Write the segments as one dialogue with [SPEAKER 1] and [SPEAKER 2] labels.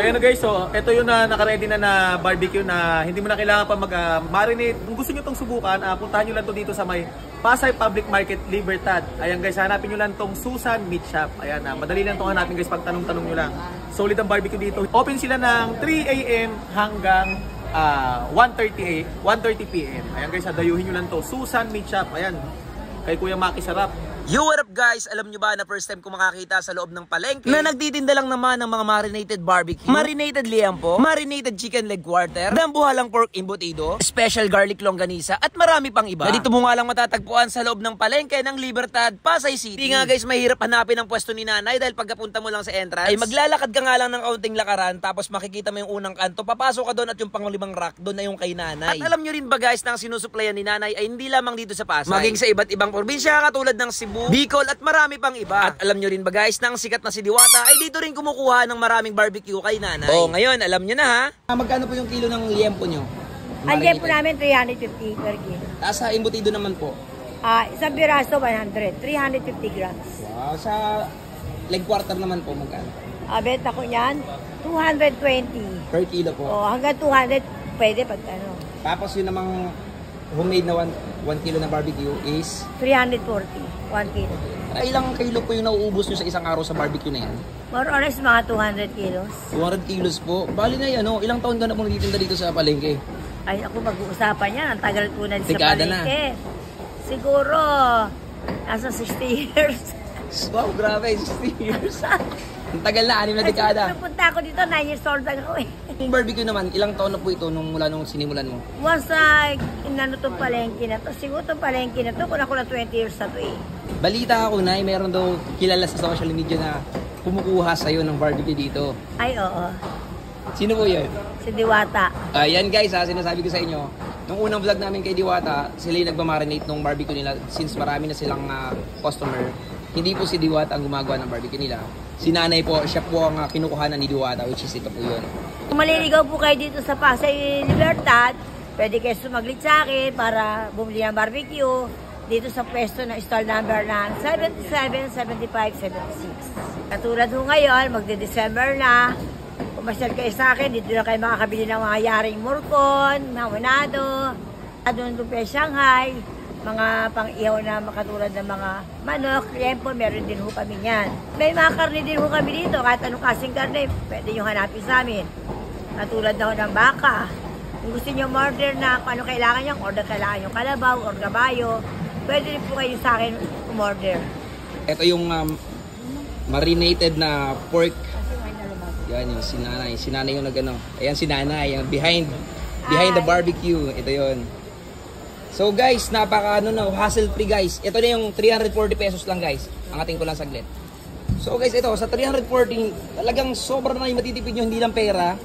[SPEAKER 1] ayan na guys, so ito yung naka-ready na barbecue na hindi mo na kailangan pa mag-marinate. Kung gusto nyo itong subukan, puntahan nyo lang to dito sa may Pasay Public Market, Libertad. Ayan guys, hanapin nyo lang tong Susan Meat Shop. Ayan, madali lang itong hanapin guys, pag tanong-tanong nyo lang. Solid ang barbecue dito. Open sila ng 3 AM hanggang 1:30 PM. Ayan guys, dayuhin nyo lang to. Susan Meat Shop. Ayan, kay Kuya Maki Sarap.
[SPEAKER 2] Yo, what up guys? Alam nyo ba na first time ko makakita sa loob ng palengke na nagtitinda lang naman ng mga marinated barbecue, marinated liampo, marinated chicken leg quarter, dambuhalang pork embutido, special garlic longganisa, at marami pang iba. Na dito mo nga lang matatagpuan sa loob ng palengke ng Libertad, Pasay City. Di nga guys, mahirap hanapin ang pwesto ni nanay dahil pagkapunta mo lang sa entrance, ay maglalakad ka nga lang ng kaunting lakaran, tapos makikita mo yung unang kanto, papasok ka doon at yung panglimang rack, doon na yung kay nanay. At alam nyo rin ba guys, na ang sinusuplayan ni nanay ay hindi lamang dito sa Pasay, maging sa iba't ibang probinsya katulad ng Cebu, Bicol at marami pang iba. At alam nyo rin ba guys, na ang sikat na si Diwata ay dito rin kumukuha ng maraming barbecue kay nanay. Oh, ngayon alam nyo na ha. Magkano po yung kilo ng liempo nyo?
[SPEAKER 3] Ang liempo namin 350 per kilo.
[SPEAKER 2] Tapos sa embutido naman po?
[SPEAKER 3] Isang piraso 100, 350 grams.
[SPEAKER 2] Wow, sa leg quarter naman po magkano?
[SPEAKER 3] Benta ko niyan 220
[SPEAKER 2] per kilo po.
[SPEAKER 3] Hanggang 200 pwede pag ano.
[SPEAKER 2] Tapos yun namang homemade na 1 kilo na barbecue is
[SPEAKER 3] 340, 1 kilo.
[SPEAKER 2] Ilang kilo po yung nauubos nyo sa isang araw sa barbecue na yan?
[SPEAKER 3] More or less mga 200 kilos.
[SPEAKER 2] 200 kilos po. Bali na yan, ilang taon ka na pong nagtitinda dito sa palengke?
[SPEAKER 3] Ay, ako mag-uusapan yan. Ang tagal po na sa
[SPEAKER 2] dekada
[SPEAKER 3] palengke. Siguro, nasa 60 years.
[SPEAKER 2] Wow, grabe, 60 years. Ang tagal na, 6 na dekada.
[SPEAKER 3] Nagpunta ako dito, 9 years old ako eh.
[SPEAKER 2] Yung barbecue naman, ilang taon na po ito mula nung sinimulan mo?
[SPEAKER 3] Once na inano itong palengke na to, siguro itong palengke na to, kung ako na 20 years na to eh.
[SPEAKER 2] Balita ako na, meron daw kilala sa social media na kumukuha sa'yo ng barbecue dito.
[SPEAKER 3] Ay, oo.
[SPEAKER 2] Sino po yun?
[SPEAKER 3] Si Diwata.
[SPEAKER 2] Yan guys ha, sinasabi ko sa inyo. Nung unang vlog namin kay Diwata, sila yung nagmamarinate ng barbecue nila since marami na silang customer. Hindi po si Diwata ang gumagawa ng barbecue nila. Si nanay po, siya po ang kinukuhanan ni Diwata, which is ito po yun.
[SPEAKER 3] Kung maliligaw po kayo dito sa Pasay Libertad, pwede kayo sumaglit sa akin para bumili ng barbecue dito sa pwesto ng stall number na 77, 75, 76. Katulad ho ngayon, magde-December na. Pumasyal kayo sa akin, dito na kayo makakabili ng mga yaring murkon, mga manado, doon lumpia Shanghai, mga pang-ihaw na makatulad ng mga manok, liempo, meron din ho kami yan. May mga karne din ho kami dito, kahit anong kasing karne, pwede nyo hanapin sa amin. Katulad na ho ng baka. Kung gusto nyo order na kung ano kailangan nyo, order kailangan yung kalabaw or gabayo, pwede rin po kayo sa akin umorder. Ito yung marinated na pork. Yan yung si nanay. Si nanay yung nagano. Ayan si nanay. Yung behind the barbecue. Ito yun. So guys, napaka hassle free guys. Ito na yung 340 pesos lang guys. Angatin ko lang saglit. So guys, ito sa 340, talagang sobrang na yung matitipid nyo. Hindi lang pera,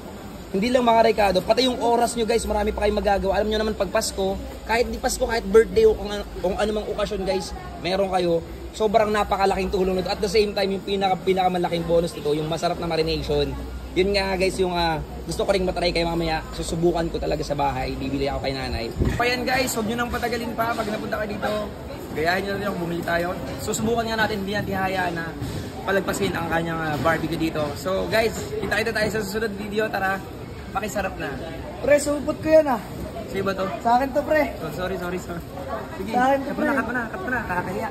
[SPEAKER 3] hindi lang mga rekado, pati yung oras nyo guys, marami pa kayong magagawa. Alam nyo naman pag Pasko, kahit di Pasko, kahit birthday o kung anumang okasyon guys, meron kayo. Sobrang napakalaking tulong nito. At the same time, yung pinakamalaking bonus nito, yung masarap na marination. Yun nga guys, yung gusto ko ring matry kayo mamaya. Susubukan ko talaga sa bahay. Bibili ako kay nanay. Ayan guys, huwag nyo nang patagalin pa. Pag napunta kayo dito, gayahin nyo na rin ako, bumili tayo. Susubukan nga natin, hindi natin hayaan na palagpasin ang kanyang barbecue dito. So guys, kita tayo sa susunod video. Tara, makisarap na.
[SPEAKER 4] Pre, supot ko yan
[SPEAKER 2] Sa'yo ba to?
[SPEAKER 4] Sa akin to pre.
[SPEAKER 2] Oh, sorry. Sige,
[SPEAKER 4] Sa akin to, pre.
[SPEAKER 2] cut mo na. Kakaya.